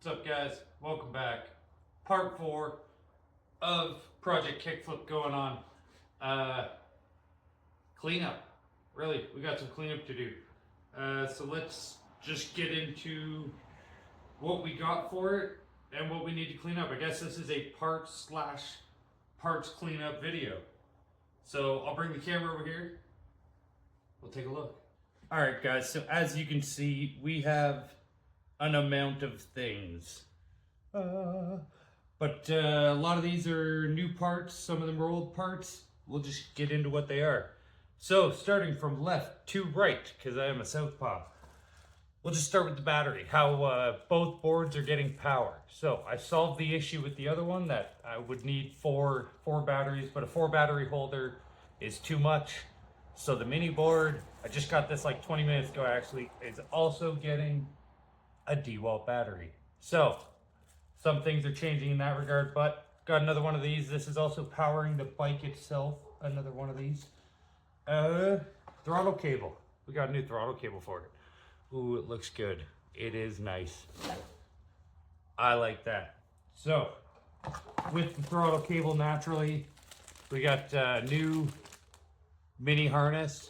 What's up, guys? Welcome back. Part 4 of Project Kickflip going on. Cleanup. Really, we got some cleanup to do. So let's just get into what we got for it and what we need to clean up. I guess this is a parts cleanup video. So I'll bring the camera over here. We'll take a look. All right, guys. So as you can see, we have an amount of things. But a lot of these are new parts, some of them are old parts. We'll just get into what they are. So starting from left to right, because I am a southpaw, we'll just start with the battery, how both boards are getting power. So I solved the issue with the other one that I would need four batteries, but a 4 battery holder is too much. So the mini board, I just got this like 20 minutes ago actually, is also getting a DeWalt battery. So some things are changing in that regard, but got another one of these. This is also powering the bike itself, another one of these. Throttle cable. We got a new throttle cable for it. Ooh, it looks good. It is nice. I like that. So with the throttle cable, naturally, we got new mini harness.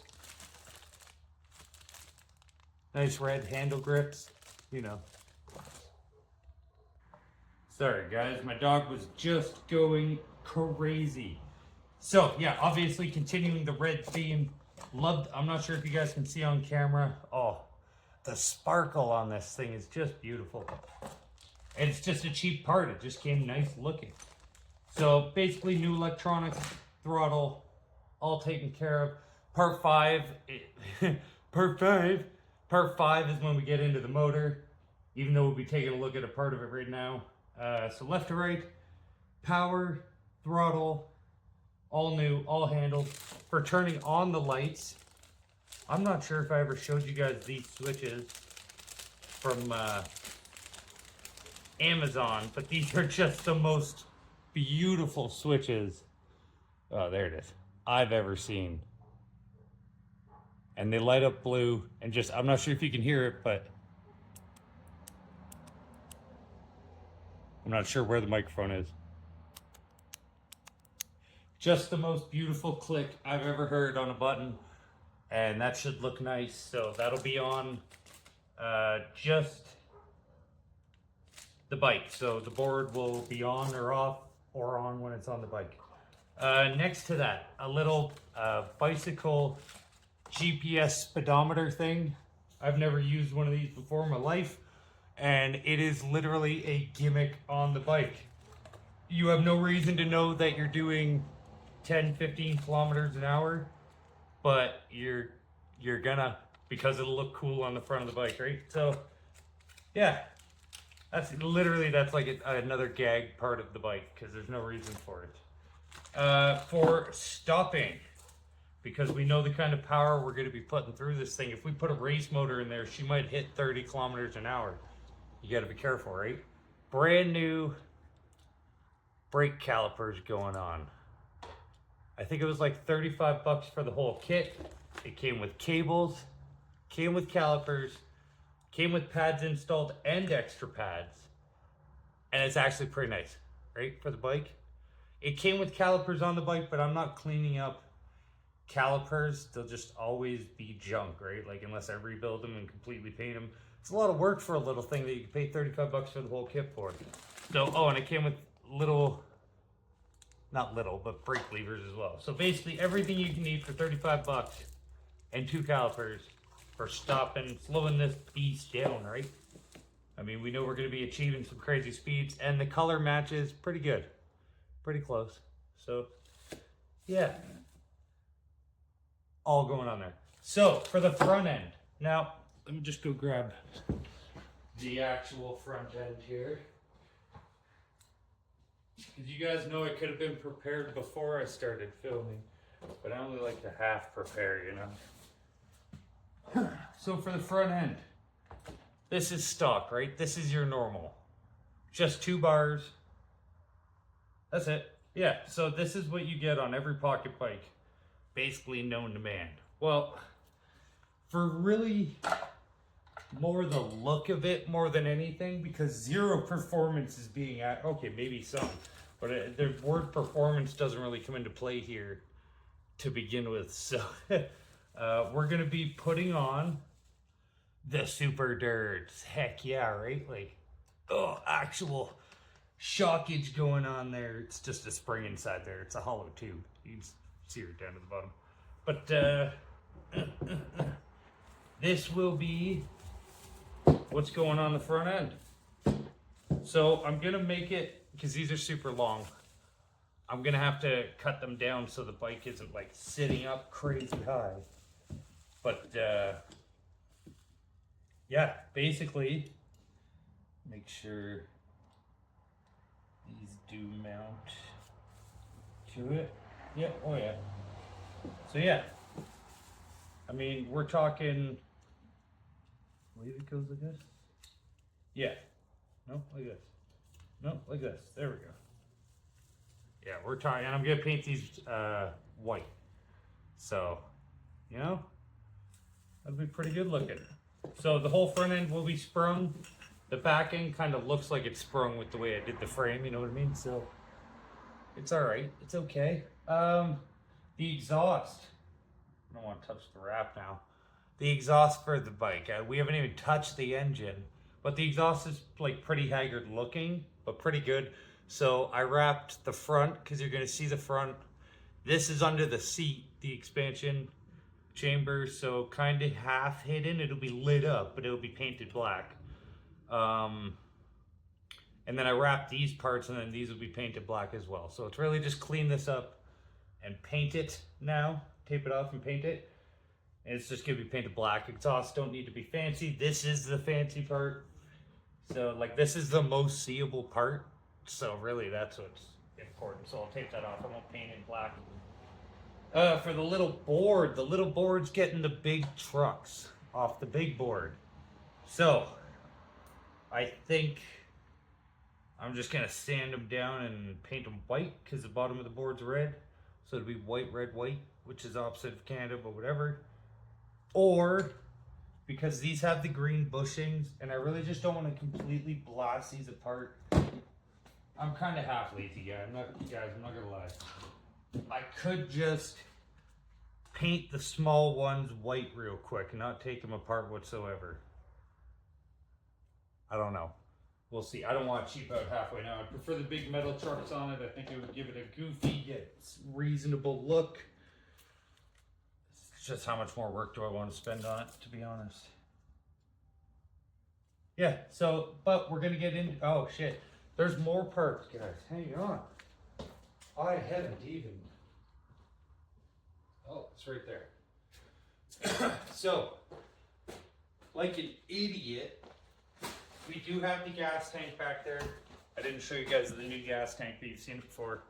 Nice red handle grips. You know. Sorry guys, my dog was just going crazy. So yeah, obviously continuing the red theme. Loved, I'm not sure if you guys can see on camera. Oh, the sparkle on this thing is just beautiful. And it's just a cheap part, it just came nice looking. So basically new electronics, throttle, all taken care of. Part 5 is when we get into the motor, even though we'll be taking a look at a part of it right now. So left to right, power, throttle, all new, all handled. For turning on the lights, I'm not sure if I ever showed you guys these switches from Amazon, but these are just the most beautiful switches. Oh, there it is. I've ever seen. And they light up blue and just, I'm not sure if you can hear it, but I'm not sure where the microphone is. Just the most beautiful click I've ever heard on a button. And that should look nice. So that'll be on just the bike. So the board will be on or off or on when it's on the bike. Next to that, a little bicycle GPS speedometer thing. I've never used one of these before in my life, and it is literally a gimmick on the bike. You have no reason to know that you're doing 10-15 kilometers an hour, but you're gonna, because it'll look cool on the front of the bike, right? So yeah, that's like another gag part of the bike because there's no reason for it. For stopping, because we know the kind of power we're going to be putting through this thing. If we put a race motor in there, she might hit 30 kilometers an hour. You got to be careful, right? Brand new brake calipers going on. I think it was like 35 bucks for the whole kit. It came with cables, came with calipers, came with pads installed and extra pads. And it's actually pretty nice, right, for the bike. It came with calipers on the bike, but I'm not cleaning up calipers. They'll just always be junk, right? Like unless I rebuild them and completely paint them. It's a lot of work for a little thing that you can pay 35 bucks for the whole kit for. So, oh, and it came with little, not little, but brake levers as well. So basically everything you can need for 35 bucks and 2 calipers for stopping, slowing this beast down, right? I mean, we know we're going to be achieving some crazy speeds, and the color matches pretty good. Pretty close. So, yeah. All going on there. So, for the front end. Now, let me just go grab the actual front end here. Because you guys know I could have been prepared before I started filming. But I only like to half prepare, you know. So for the front end, this is stock, right? This is your normal. Just 2 bars. That's it. Yeah, so this is what you get on every pocket bike. Basically known to man. Well, for really more the look of it more than anything, because zero performance is being at, okay, maybe some, but the word performance doesn't really come into play here to begin with. So we're gonna be putting on the super dirts. Heck yeah, right? Like, oh, actual shockage going on there. It's just a spring inside there. It's a hollow tube. You can see it down to the bottom. But this will be what's going on the front end. So I'm gonna make it, because these are super long, I'm gonna have to cut them down so the bike isn't like sitting up crazy high. But yeah, basically make sure these do mount to it. Yeah, oh yeah. So yeah, I mean, we're talking, I believe it goes like this. Yeah, no, like this. No, like this. There we go. Yeah, we're talking, and I'm gonna paint these white. So, you know, that'll be pretty good looking. So the whole front end will be sprung. The back end kind of looks like it's sprung with the way I did the frame, you know what I mean? So it's all right, it's okay. The exhaust, I don't want to touch the wrap now. The exhaust for the bike, we haven't even touched the engine, but the exhaust is like pretty haggard looking, but pretty good. So I wrapped the front, because you're gonna see the front. This is under the seat, the expansion chamber, so kind of half hidden. It'll be lit up, but it'll be painted black. And then I wrapped these parts, and then these will be painted black as well. So it's really just clean this up and paint it now. Tape it off and paint it. And it's just gonna be painted black. Exhausts don't need to be fancy. This is the fancy part. So like, this is the most seeable part. So really that's what's important. So I'll tape that off. I won't paint it black. For the little board's getting the big trucks off the big board. So I think I'm just gonna sand them down and paint them white, because the bottom of the board's red. So it'll be white, red, white, which is opposite of Canada, but whatever. Or, because these have the green bushings, and I really just don't want to completely blast these apart. I'm kind of half lazy, guys. I'm not gonna lie. I could just paint the small ones white real quick and not take them apart whatsoever. I don't know. We'll see. I don't want to cheap out halfway now. I prefer the big metal trucks on it. I think it would give it a goofy yet reasonable look. It's just how much more work do I want to spend on it, to be honest. Yeah, so, but we're going to get into, oh shit. There's more parts, guys. Hang on. I haven't even. Oh, it's right there. So, like an idiot, we do have the gas tank back there. I didn't show you guys the new gas tank, but you've seen it before.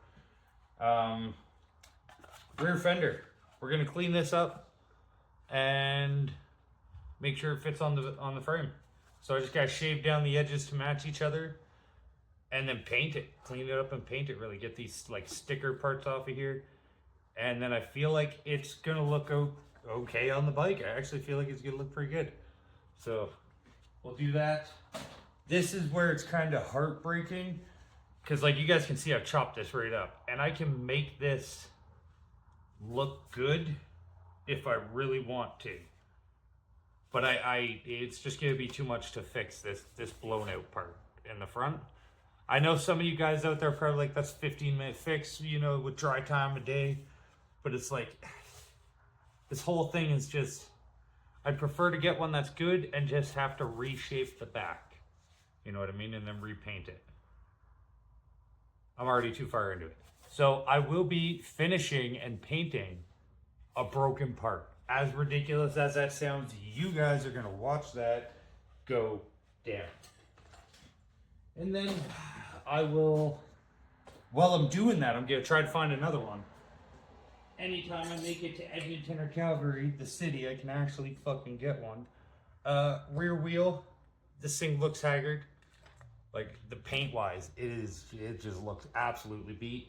Rear fender. We're gonna clean this up and make sure it fits on the frame. So I just gotta shave down the edges to match each other, and then paint it. Clean it up and paint it. Really get these like sticker parts off of here, and then I feel like it's gonna look okay on the bike. I actually feel like it's gonna look pretty good. So we'll do that. This is where it's kind of heartbreaking, because like you guys can see, I've chopped this right up, and I can make this look good if I really want to. But it's just gonna be too much to fix this blown out part in the front. I know some of you guys out there are probably like, that's 15-minute fix, you know, with dry time a day. But it's like, this whole thing is just, I'd prefer to get one that's good and just have to reshape the back. You know what I mean? And then repaint it. I'm already too far into it. So I will be finishing and painting a broken part. As ridiculous as that sounds, you guys are gonna watch that go down. And then I will, while I'm doing that, I'm gonna try to find another one. Anytime I make it to Edmonton or Calgary, the city, I can actually fucking get one. Rear wheel, this thing looks haggard. Like, the paint wise, it just looks absolutely beat.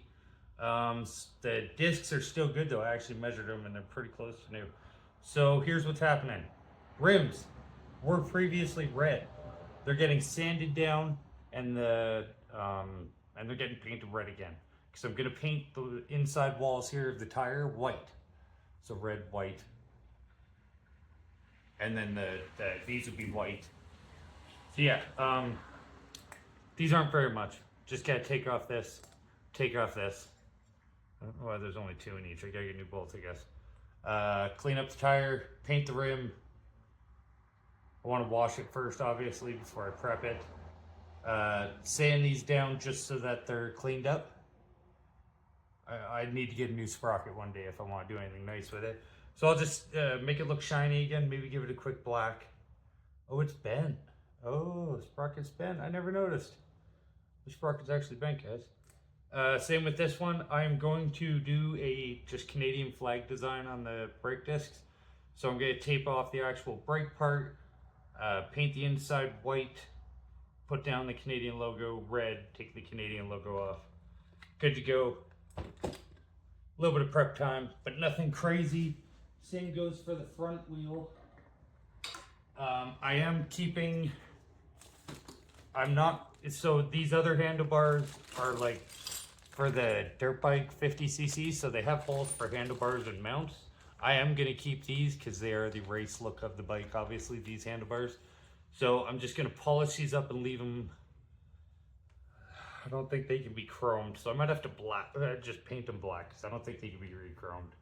The discs are still good though. I actually measured them and they're pretty close to new. So here's what's happening. Rims, were previously red. They're getting sanded down, and and they're getting painted red again. So I'm gonna paint the inside walls here of the tire white. So red, white, and then these would be white. So yeah, these aren't very much. Just gotta take off this, take off this. Well, there's only 2 in each. I gotta get new bolts, I guess. Clean up the tire, paint the rim. I want to wash it first, obviously, before I prep it. Sand these down just so that they're cleaned up. I need to get a new sprocket one day if I want to do anything nice with it. So I'll just make it look shiny again, maybe give it a quick black. Oh, it's bent. Oh, the sprocket's bent. I never noticed. The sprocket's actually bent, guys. Same with this one. I'm going to do a just Canadian flag design on the brake discs. So I'm going to tape off the actual brake part, paint the inside white, put down the Canadian logo red, take the Canadian logo off. Good to go. A little bit of prep time, but nothing crazy. Same goes for the front wheel. I am keeping, so these other handlebars are like for the dirt bike 50cc, so they have holes for handlebars and mounts. I am going to keep these because they are the race look of the bike, obviously, these handlebars. So I'm just going to polish these up and leave them. I don't think they can be chromed, so I might have to just paint them black because I don't think they can be re-chromed.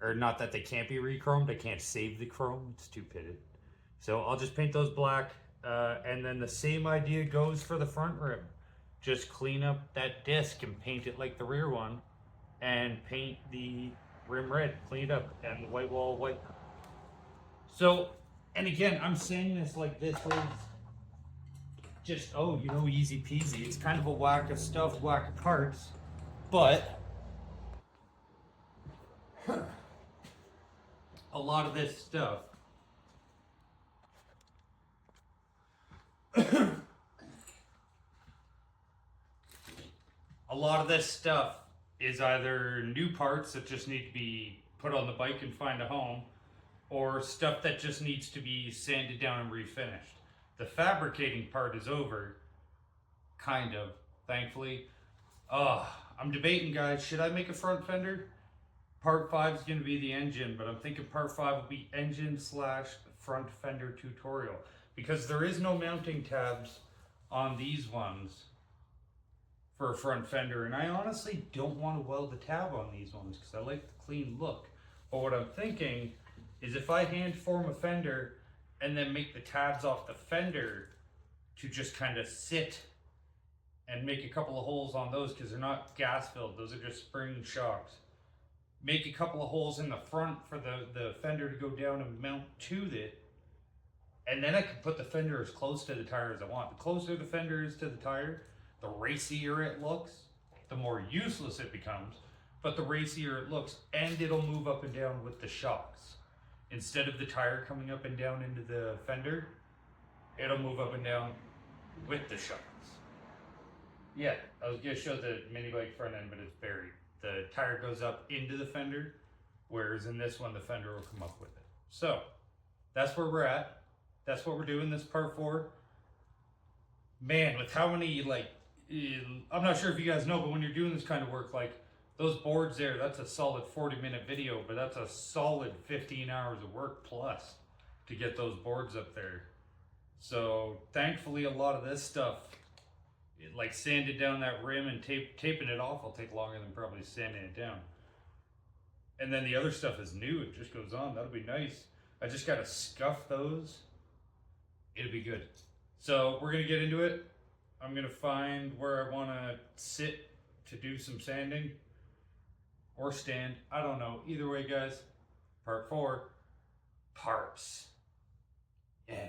Or not that they can't be re-chromed, I can't save the chrome, it's too pitted. So I'll just paint those black, and then the same idea goes for the front rim. Just clean up that disc and paint it like the rear one, and paint the rim red, clean it up, and the white wall white. So, and again, I'm saying this like this was just, oh, you know, easy peasy. It's kind of a whack of stuff, whack of parts, but a lot of this stuff is either new parts that just need to be put on the bike and find a home, or stuff that just needs to be sanded down and refinished. The fabricating part is over, kind of, thankfully. I'm debating, guys, should I make a front fender? Part 5 is going to be the engine, but I'm thinking part 5 will be engine / front fender tutorial, because there is no mounting tabs on these ones for a front fender, and I honestly don't want to weld the tab on these ones because I like the clean look. But what I'm thinking is if I hand form a fender and then make the tabs off the fender to just kind of sit and make a couple of holes on those, because they're not gas filled, those are just spring shocks. Make a couple of holes in the front for the fender to go down and mount to it, and then I can put the fender as close to the tire as I want. The closer the fender is to the tire, the racier it looks, the more useless it becomes, but the racier it looks, and it'll move up and down with the shocks. Instead of the tire coming up and down into the fender, it'll move up and down with the shocks. Yeah, I was gonna show the mini bike front end, but it's buried. The tire goes up into the fender, whereas in this one, the fender will come up with it. So, that's where we're at. That's what we're doing this part 4. Man, with how many, like, I'm not sure if you guys know, but when you're doing this kind of work, like, those boards there, that's a solid 40-minute video, but that's a solid 15 hours of work plus to get those boards up there. So, thankfully, a lot of this stuff, like sanded down that rim and taping it off will take longer than probably sanding it down. And then the other stuff is new, it just goes on. That'll be nice. I just gotta scuff those. It'll be good. So we're gonna get into it. I'm gonna find where I wanna sit to do some sanding or stand. I don't know. Either way, guys, part 4, parts. Yeah.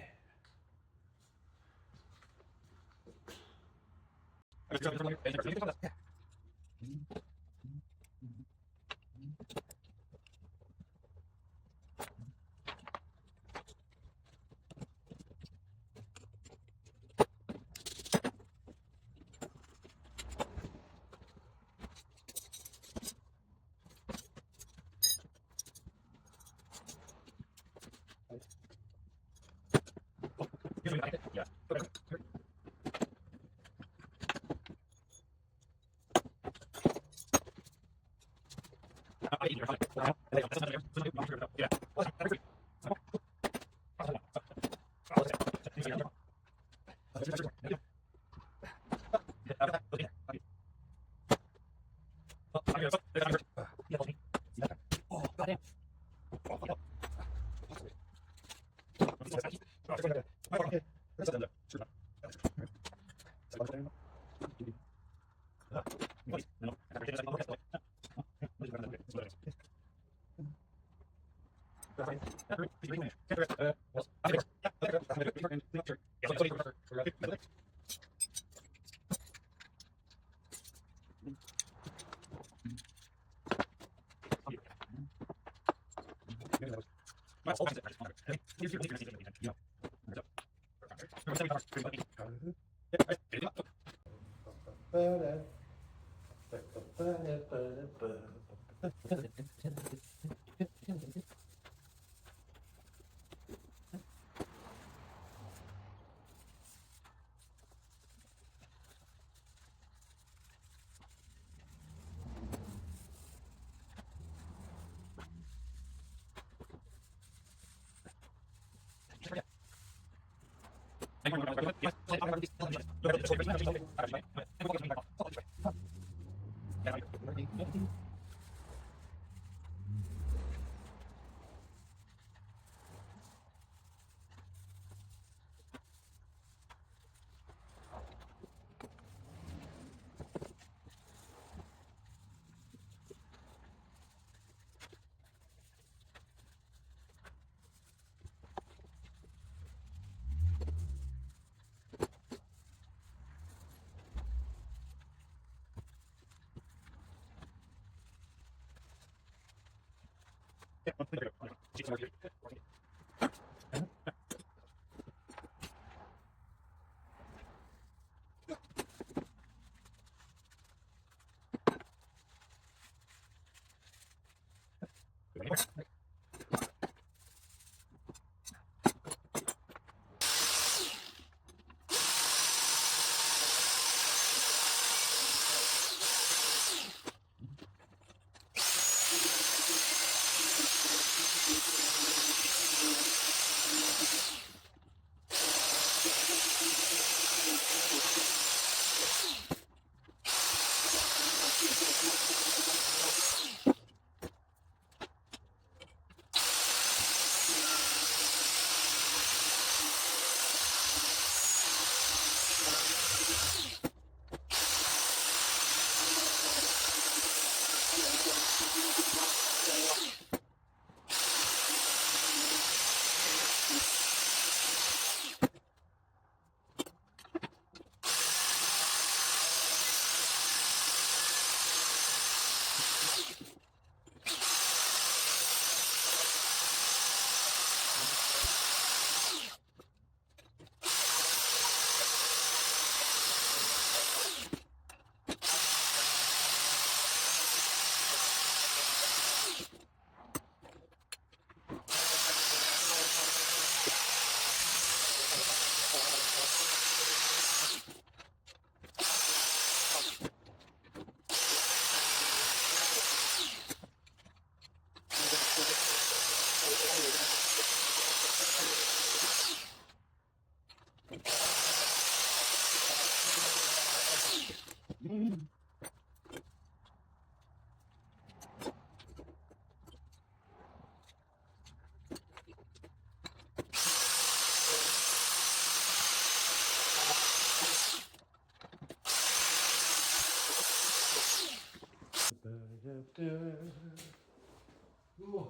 Ooh.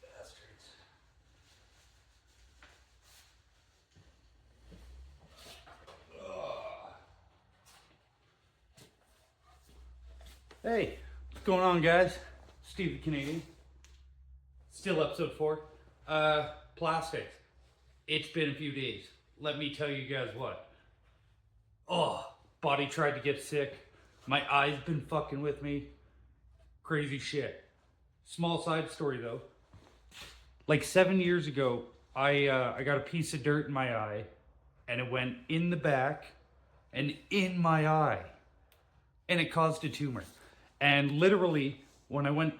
Bastards. Hey, what's going on, guys? Steve the Canadian. Still episode 4. Plastics. It's been a few days. Let me tell you guys what. Oh, body tried to get sick. My eye's been fucking with me. crazy shit. Small side story though. Like 7 years ago, I got a piece of dirt in my eye, and it went in the back and in my eye, and it caused a tumor. And literally, when I went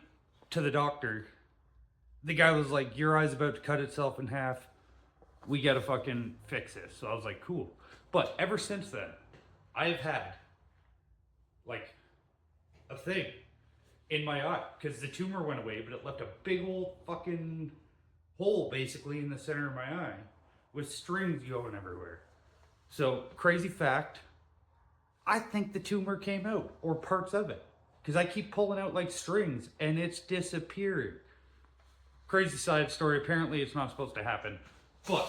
to the doctor, the guy was like, "Your eye's about to cut itself in half. We gotta fucking fix this." So I was like, cool. But ever since then, I've had like a thing in my eye because the tumor went away, but it left a big old fucking hole basically in the center of my eye with strings going everywhere. So, crazy fact, I think the tumor came out, or parts of it, because I keep pulling out like strings and it's disappeared. Crazy side story, apparently it's not supposed to happen, but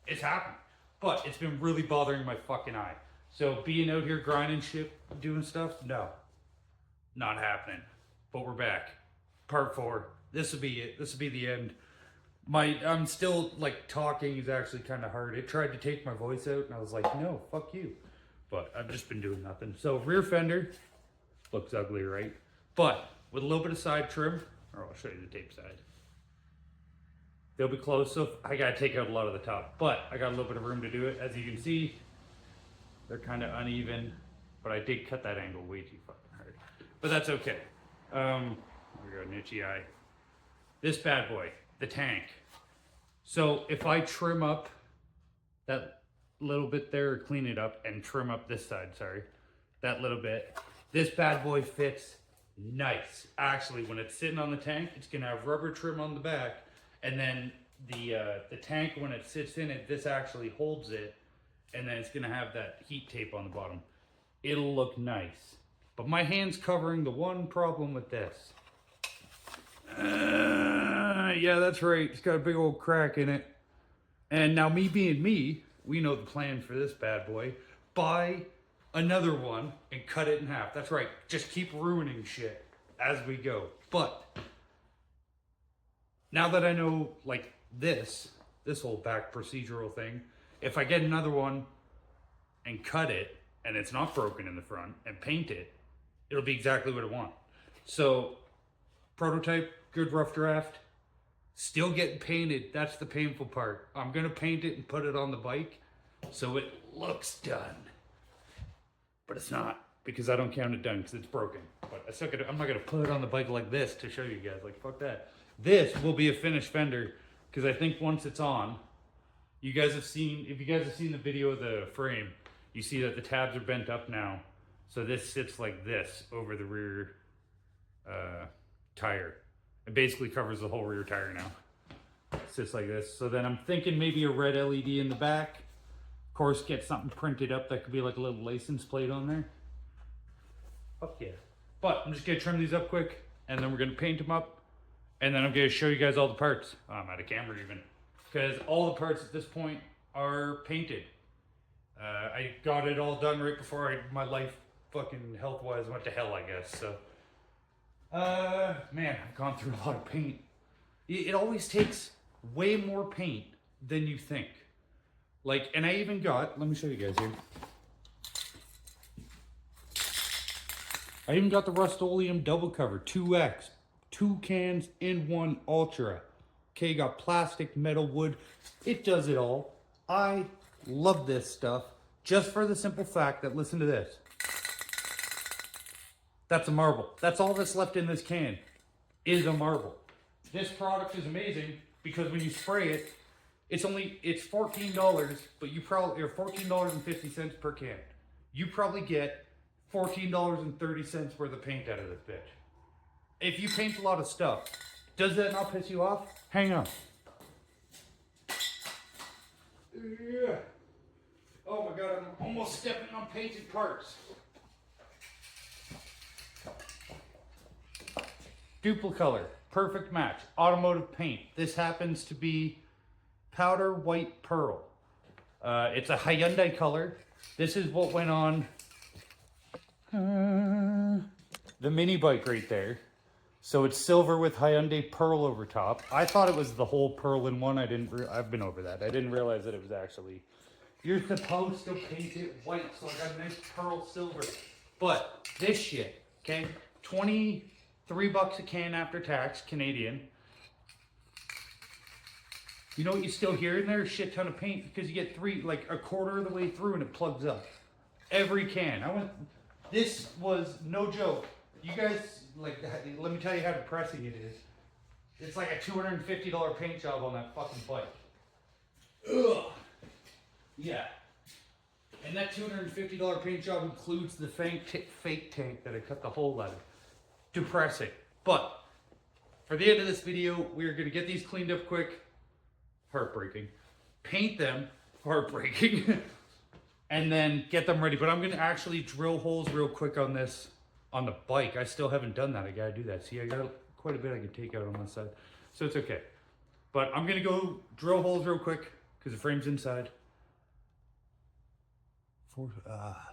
it's happened. But it's been really bothering my fucking eye. So being out here grinding shit, doing stuff, no, not happening. But we're back. Part 4. This will be it. This will be the end. I'm still like talking is actually kind of hard. It tried to take my voice out and I was like, no, fuck you. But I've just been doing nothing. So rear fender looks ugly, right? But with a little bit of side trim, or I'll show you the tape side. They'll be close, so I gotta take out a lot of the top, but I got a little bit of room to do it. As you can see, they're kind of uneven, but I did cut that angle way too fucking hard. But that's okay. We got an itchy eye. This bad boy, the tank. So if I trim up that little bit there, or clean it up, and trim up this side, sorry, that little bit, this bad boy fits nice. Actually, when it's sitting on the tank, it's gonna have rubber trim on the back, and then the tank, when it sits in it, this actually holds it, and then it's gonna have that heat tape on the bottom. It'll look nice. But my hand's covering the one problem with this. Yeah, that's right. It's got a big old crack in it. And now me being me, we know the plan for this bad boy. Buy another one and cut it in half. That's right. Just keep ruining shit as we go. But now that I know, like, this whole back procedural thing, if I get another one and cut it, and it's not broken in the front, and paint it, it'll be exactly what I want. So, prototype, good rough draft, still getting painted. That's the painful part. I'm gonna paint it and put it on the bike so it looks done. But it's not, because I don't count it done because it's broken. But I'm not gonna put it on the bike like this to show you guys. Like, fuck that. This will be a finished fender, because I think once it's on, you guys have seen, if you guys have seen the video of the frame, you see that the tabs are bent up now. So this sits like this over the rear tire. It basically covers the whole rear tire now. It sits like this. So then I'm thinking maybe a red LED in the back. Of course, get something printed up that could be like a little license plate on there. Fuck yeah. But I'm just gonna trim these up quick, and then we're gonna paint them up. And then I'm going to show you guys all the parts. Oh, I'm out of camera even. Because all the parts at this point are painted. I got it all done right before my life fucking health-wise went to hell, I guess. So, man, I've gone through a lot of paint. It always takes way more paint than you think. Like, and I even got, let me show you guys here. I even got the Rust-Oleum double cover, 2X. 2 cans in 1 Ultra. Okay, got plastic, metal, wood. It does it all. I love this stuff just for the simple fact that, listen to this. That's a marble. That's all that's left in this can is a marble. This product is amazing because when you spray it, it's $14, but you probably, or $14.50 per can. You probably get $14.30 worth of paint out of this bitch. If you paint a lot of stuff, does that not piss you off? Hang on. Yeah. Oh my God, I'm almost stepping on painted parts. Duplicolor, perfect match, automotive paint. This happens to be powder white pearl. It's a Hyundai color. This is what went on the mini bike right there. So it's silver with Hyundai pearl over top. I thought it was the whole pearl in one. I've been over that. I didn't realize that it was actually, you're supposed to paint it white. So I got a nice pearl silver. But this shit, okay, $3 a can after tax, Canadian. You know what you still hear in there? A shit ton of paint because you get like a quarter of the way through and it plugs up. Every can. This was no joke. You guys, like, let me tell you how depressing it is. It's like a $250 paint job on that fucking bike. Ugh. Yeah. And that $250 paint job includes the fake tank that I cut the hole out of. Depressing. But for the end of this video, we're going to get these cleaned up quick. Heartbreaking. Paint them. Heartbreaking. And then get them ready. But I'm going to actually drill holes real quick on this, on the bike. I still haven't done that. I got to do that. See, I got quite a bit I can take out on this side. So it's okay. But I'm going to go drill holes real quick because the frame's inside.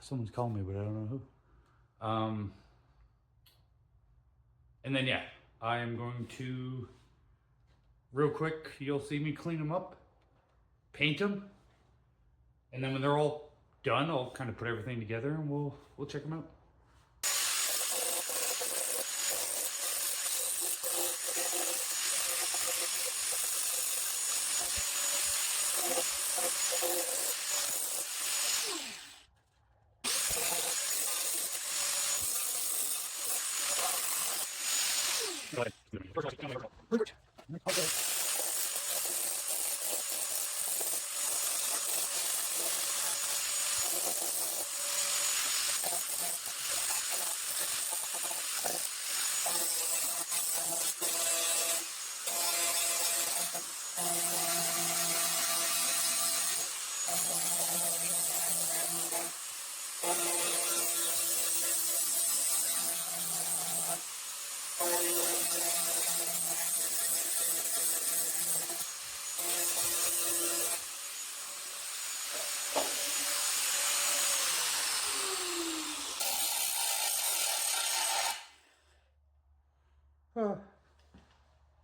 Someone's calling me, but I don't know who. And then, yeah, I am going to, real quick, you'll see me clean them up, paint them, and then when they're all done, I'll kind of put everything together and we'll check them out.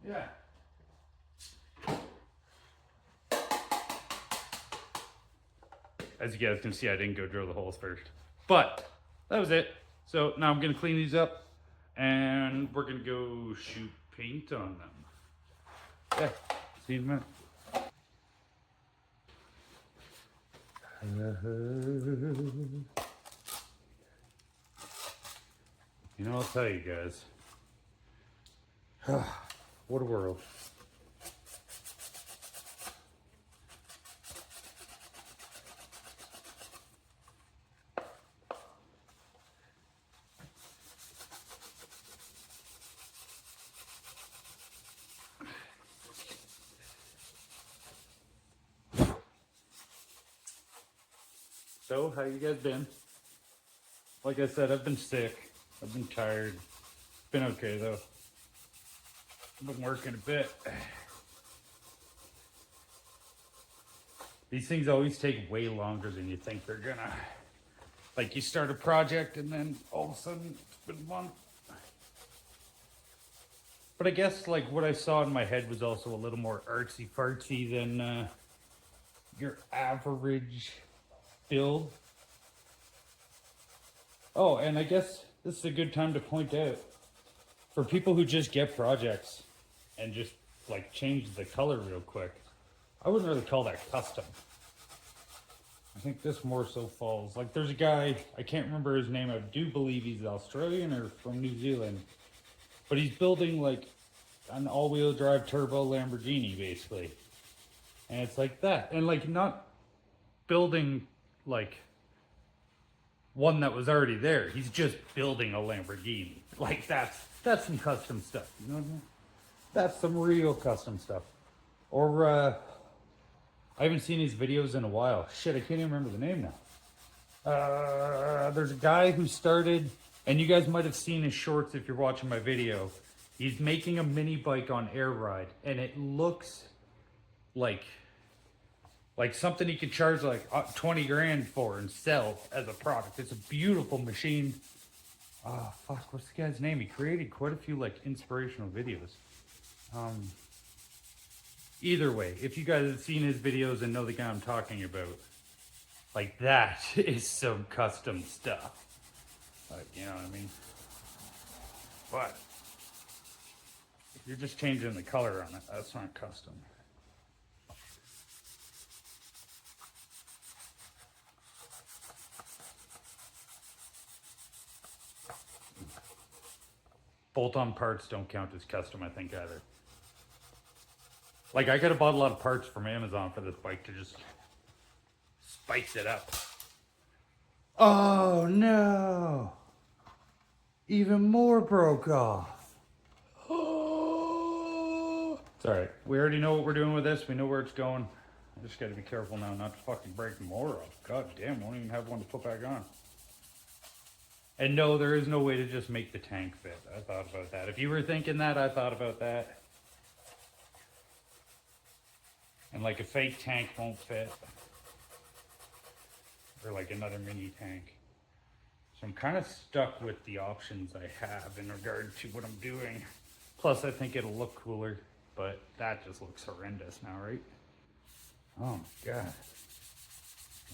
Yeah. As you guys can see, I didn't go drill the holes first. But that was it. So now I'm going to clean these up and we're going to go shoot paint on them. Yeah, see you in a minute. You know, I'll tell you guys. What a world. So, how you guys been? Like I said, I've been sick. I've been tired. Been okay though. I've been working a bit. These things always take way longer than you think they're gonna. Like you start a project and then all of a sudden it's been a month. But I guess like what I saw in my head was also a little more artsy fartsy than your average build. Oh, and I guess this is a good time to point out for people who just get projects and just like change the color real quick. I wouldn't really call that custom. I think this more so falls. Like there's a guy, I can't remember his name. I do believe he's Australian or from New Zealand, but he's building like an all-wheel drive turbo Lamborghini basically. And it's like that. And like not building like one that was already there. He's just building a Lamborghini. Like that's some custom stuff. You know what I mean? That's some real custom stuff. Or I haven't seen his videos in a while. Shit, I can't even remember the name now. There's a guy who started, and you guys might have seen his shorts if you're watching my video. He's making a mini bike on air ride, and it looks like something he could charge like 20 grand for and sell as a product. It's a beautiful machine. Fuck, what's the guy's name? He created quite a few like inspirational videos. Either way, if you guys have seen his videos and know the guy I'm talking about, like that is some custom stuff. Like, you know what I mean? But You're just changing the color on it. That's not custom. Bolt-on parts don't count as custom, I think, either. Like, I could have bought a lot of parts from Amazon for this bike to just spice it up. Oh, no. Even more broke off. It's alright. We already know what we're doing with this. We know where it's going. I just got to be careful now not to fucking break more off. God damn, won't even have one to put back on. And no, there is no way to just make the tank fit. I thought about that. If you were thinking that, I thought about that. And like a fake tank won't fit. Or like another mini tank. So I'm kind of stuck with the options I have in regard to what I'm doing. Plus I think it'll look cooler, but that just looks horrendous now, right? Oh my God.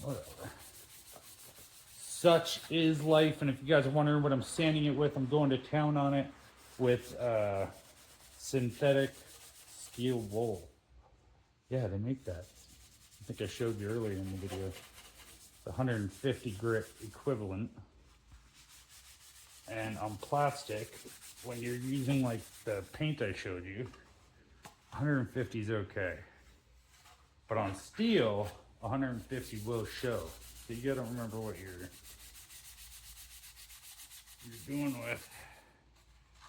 Whatever. Such is life, and if you guys are wondering what I'm sanding it with, I'm going to town on it with synthetic steel wool. Yeah, they make that. I think I showed you earlier in the video. The 150 grit equivalent. And on plastic, when you're using like the paint I showed you, 150 is okay. But on steel, 150 will show. So you gotta remember what you're doing with.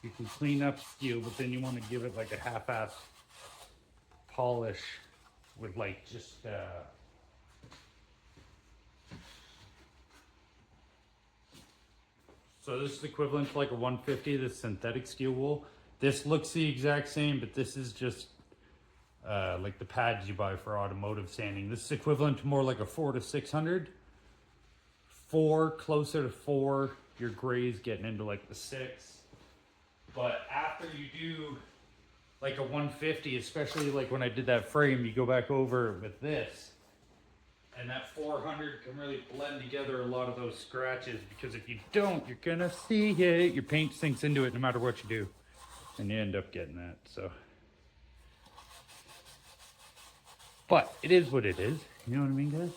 You can clean up steel, but then you want to give it like a half-ass polish with like just so this is equivalent to like a 150, this synthetic steel wool. This looks the exact same, but this is just like the pads you buy for automotive sanding. This is equivalent to more like a 400 to 600. 4, closer to 4. Your gray's getting into like the 6. But after you do like a 150, especially like when I did that frame, you go back over with this, and that 400 can really blend together a lot of those scratches, because if you don't, you're gonna see it. Your paint sinks into it no matter what you do, and you end up getting that. So, but it is what it is. You know what I mean, guys?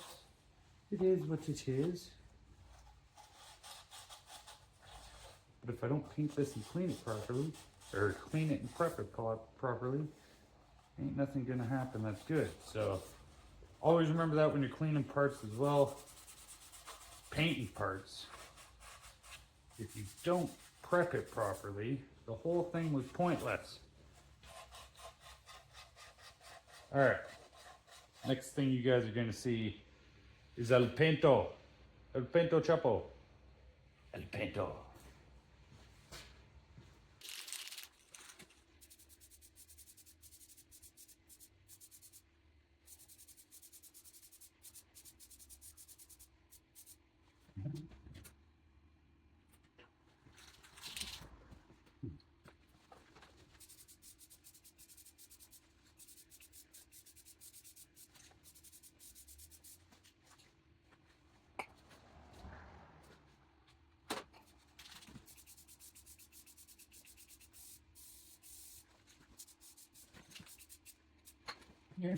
It is what it is. But if I don't paint this and clean it properly, or clean it and prep it properly, ain't nothing gonna happen that's good. So always remember that when you're cleaning parts as well, painting parts. If you don't prep it properly, the whole thing was pointless. All right, next thing you guys are gonna see is El Pinto Chapo. El Pinto. Yeah.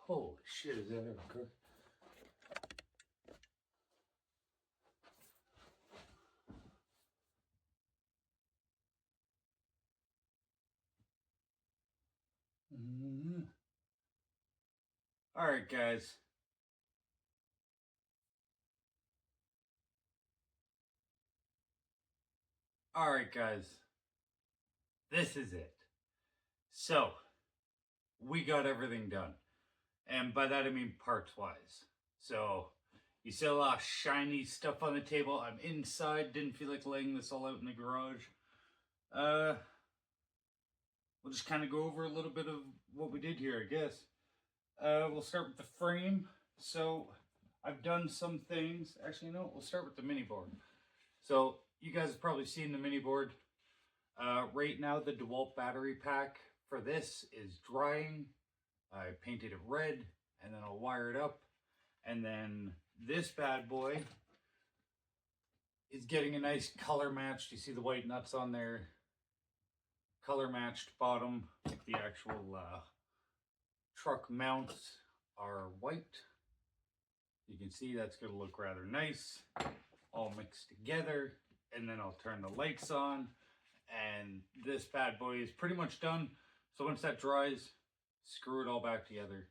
Holy shit, is that ever good? All right, guys. All right, guys. This is it. So, we got everything done. And by that I mean parts-wise. So, you see a lot of shiny stuff on the table. I'm inside, didn't feel like laying this all out in the garage. We'll just kind of go over a little bit of what we did here, I guess. We'll start with the frame. So, I've done some things. Actually, no, we'll start with the mini board. So, you guys have probably seen the mini board. Right now, the DeWalt battery pack for this is drying. I painted it red, and then I'll wire it up. And then this bad boy is getting a nice color matched. You see the white nuts on there. Color matched bottom. The actual truck mounts are white. You can see that's going to look rather nice. All mixed together. And then I'll turn the lights on. And this bad boy is pretty much done. So once that dries, screw it all back together.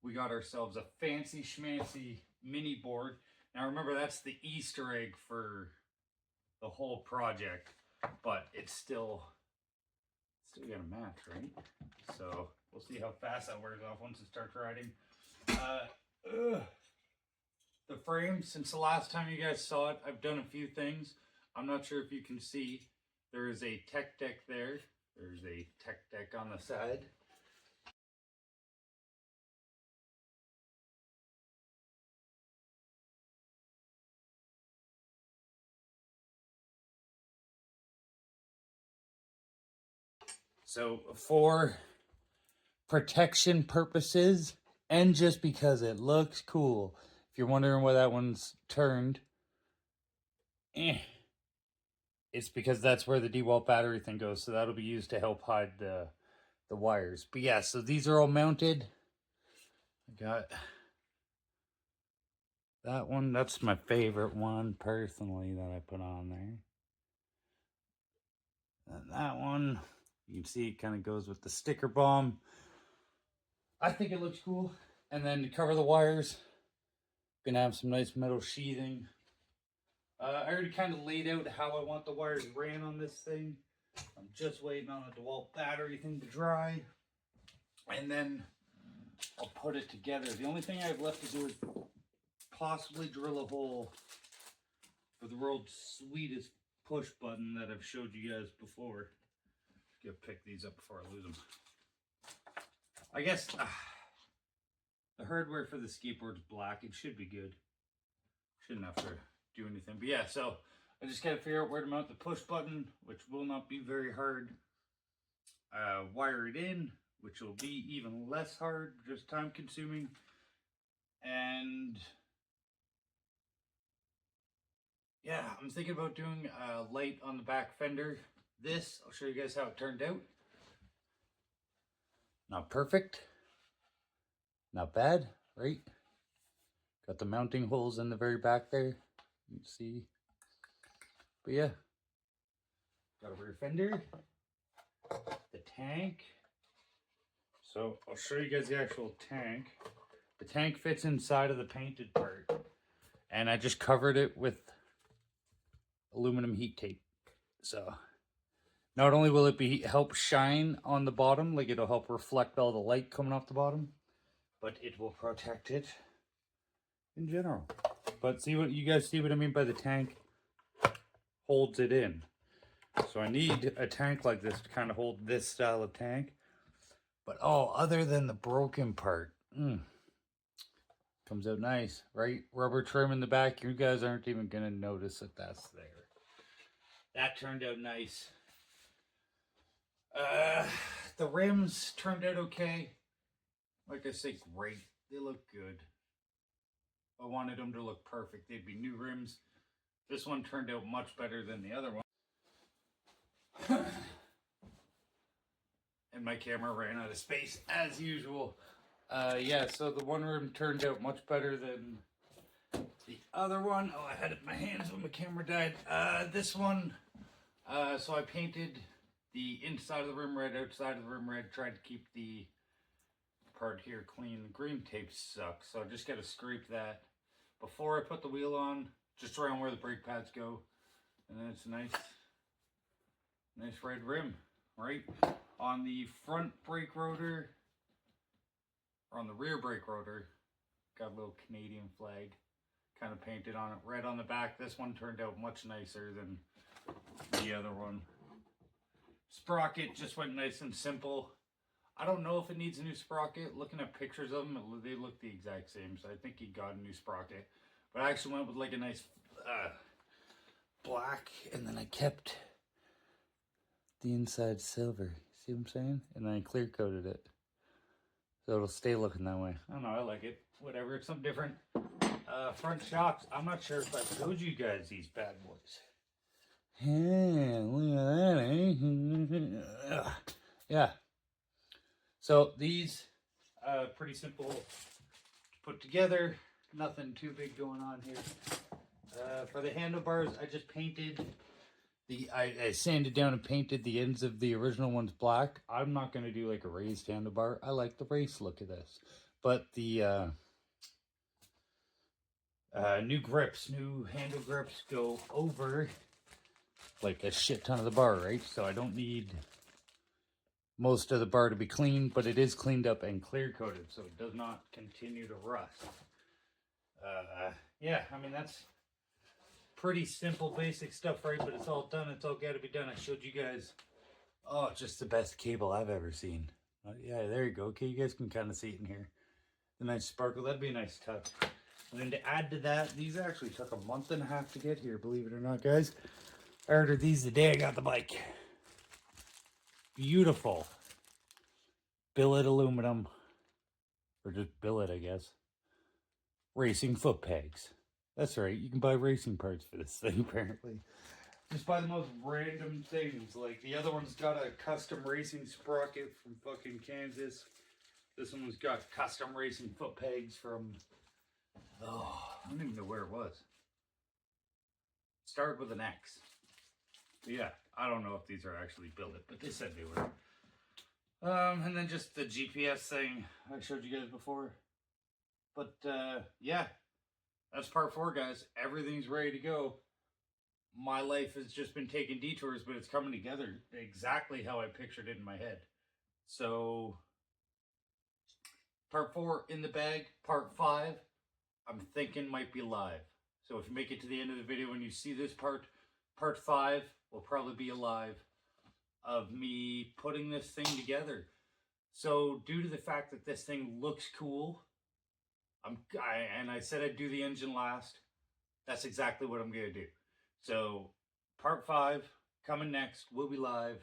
We got ourselves a fancy schmancy mini board. Now remember, that's the Easter egg for the whole project, but it's still gonna match, right? So we'll see how fast that wears off once it starts riding. The frame, since the last time you guys saw it, I've done a few things. I'm not sure if you can see. There is a tech deck there. There's a tech deck on the side. So for protection purposes and just because it looks cool, if you're wondering why that one's turned, it's because that's where the DeWalt battery thing goes. So that'll be used to help hide the wires. But yeah, so these are all mounted. I got that one. That's my favorite one personally that I put on there. And that one, you can see it kind of goes with the sticker bomb. I think it looks cool. And then to cover the wires, gonna have some nice metal sheathing. I already kind of laid out how I want the wires ran on this thing. I'm just waiting on the DeWalt battery thing to dry. And then I'll put it together. The only thing I have left to do is possibly drill a hole for the world's sweetest push button that I've showed you guys before. Gotta pick these up before I lose them. I guess the hardware for the skateboard's black. It should be good. Shouldn't have to do anything. But yeah, so I just gotta figure out where to mount the push button, which will not be very hard. Wire it in, which will be even less hard, just time consuming. And yeah, I'm thinking about doing a light on the back fender. This, I'll show you guys how it turned out. Not perfect. Not bad, right? Got the mounting holes in the very back there. You can see. But yeah. Got a rear fender. The tank. So I'll show you guys the actual tank. The tank fits inside of the painted part. And I just covered it with aluminum heat tape. So not only will it help shine on the bottom, like it'll help reflect all the light coming off the bottom, but it will protect it in general. But see what you guys see what I mean by the tank holds it in. So I need a tank like this to kind of hold this style of tank. But oh, other than the broken part, comes out nice, right? Rubber trim in the back. You guys aren't even gonna notice that that's there. That turned out nice. The rims turned out okay. Like I say, great. They look good. I wanted them to look perfect. They'd be new rims. This one turned out much better than the other one. And my camera ran out of space as usual. Yeah, so the one rim turned out much better than the other one. Oh, I had it in my hands when my camera died. This one, so I painted the inside of the rim red, outside of the rim red, tried to keep the part here clean. The green tape sucks, so I just got to scrape that before I put the wheel on, just around where the brake pads go. And then it's a nice red rim, right? On the front brake rotor, or on the rear brake rotor, got a little Canadian flag kind of painted on it. Red on the back. This one turned out much nicer than the other one. Sprocket just went nice and simple. I don't know if it needs a new sprocket. Looking at pictures of them, they look the exact same. So I think he got a new sprocket. But I actually went with like a nice black. And then I kept the inside silver. See what I'm saying? And then I clear coated it. So it'll stay looking that way. I don't know, I like it. Whatever, it's something different. Front shocks. I'm not sure if I showed you guys these bad boys. Yeah, look at that, eh? Yeah. So these, pretty simple to put together. Nothing too big going on here. For the handlebars, I just painted I sanded down and painted the ends of the original ones black. I'm not going to do like a raised handlebar. I like the raised look of this. But the new grips, new handle grips go over like a shit ton of the bar, right? So I don't need most of the bar to be clean, but it is cleaned up and clear coated, so it does not continue to rust. Yeah, I mean, that's pretty simple, basic stuff, right? But it's all done. It's all got to be done. I showed you guys. Oh, just the best cable I've ever seen. Yeah, there you go. Okay, you guys can kind of see it in here. The nice sparkle. That'd be a nice touch. And then to add to that, these actually took a month and a half to get here, believe it or not, guys. I ordered these the day I got the bike. Beautiful. Billet aluminum. Or just billet, I guess. Racing foot pegs. That's right, you can buy racing parts for this thing, apparently. Just buy the most random things. Like, the other one's got a custom racing sprocket from fucking Kansas. This one's got custom racing foot pegs from... Oh, I don't even know where it was. Started with an X. But yeah, I don't know if these are actually billet, but they said they were. And then just the GPS thing I showed you guys before. But, yeah. That's part 4, guys. Everything's ready to go. My life has just been taking detours, but it's coming together exactly how I pictured it in my head. So, part 4 in the bag. Part 5, I'm thinking might be live. So if you make it to the end of the video and you see this part 5 will probably be alive of me putting this thing together. So due to the fact that this thing looks cool, and I said I'd do the engine last. That's exactly what I'm going to do. So, part 5 coming next will be live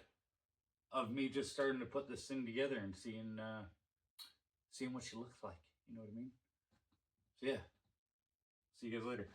of me just starting to put this thing together and seeing what she looks like. You know what I mean? So yeah, see you guys later.